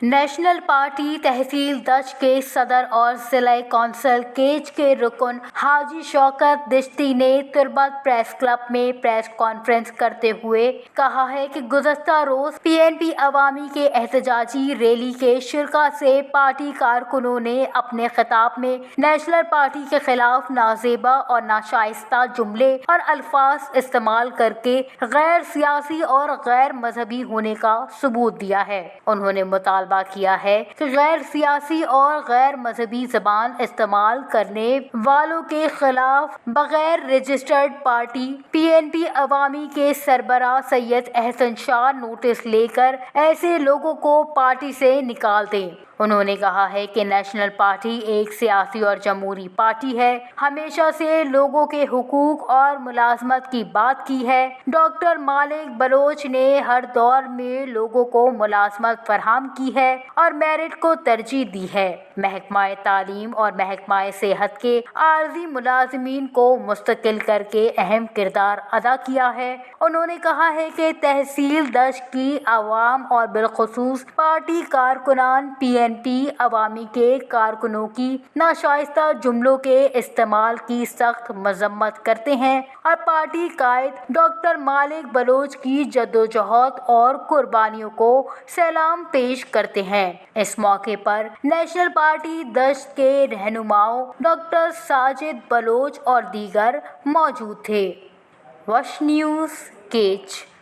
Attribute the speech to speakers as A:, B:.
A: National party تحصیل دشت کے صدر اور ضلع کونسل کیچ کے رکن حاجی شوکت دشتی نے تربت پریس کلب میں پریس کانفرنس کرتے ہوئے کہا ہے کہ گزشتہ روز پی این پی عوامی کے احتجاجی ریلی کے شرکاء سے پارٹی کارکنوں نے اپنے خطاب میں نیشنل پارٹی کے خلاف نازیبا اور ناشائستہ جملے اور الفاظ استعمال کر کے غیر سیاسی اور غیر مذہبی ہونے کا ثبوت دیا ہے۔ انہوں نے مطالبہ کیا ہے کہ غیر سیاسی اور غیر مذہبی زبان استعمال کرنے والوں کے خلاف بغیر رجسٹرڈ پارٹی پی این پی عوامی کے سربراہ سید احسن شاہ نوٹس لے کر ایسے لوگوں کو پارٹی سے نکال دیں۔ انہوں نے کہا ہے کہ نیشنل پارٹی ایک سیاسی اور جمہوری پارٹی ہے، ہمیشہ سے لوگوں کے حقوق اور ملازمت کی بات کی ہے۔ ڈاکٹر مالک بلوچ نے ہر دور میں لوگوں کو ملازمت فراہم کی ہے اور میرٹ کو ترجیح دی ہے۔ محکمہ تعلیم اور محکمہ صحت کے عارضی ملازمین کو مستقل کر کے اہم کردار ادا کیا ہے۔ انہوں نے کہا ہے کہ تحصیل دشت کی عوام اور بالخصوص پارٹی کارکنان پی این پی عوامی کے کارکنوں کی ناشائستہ جملوں کے استعمال کی سخت مذمت کرتے ہیں اور پارٹی قائد ڈاکٹر مالک بلوچ کی جدوجہد اور قربانیوں کو سلام پیش کرتے ہیں۔ اس موقع پر نیشنل پارٹی دشت کے رہنماؤں ڈاکٹر ساجد بلوچ اور دیگر موجود تھے۔ وش نیوز کیچ۔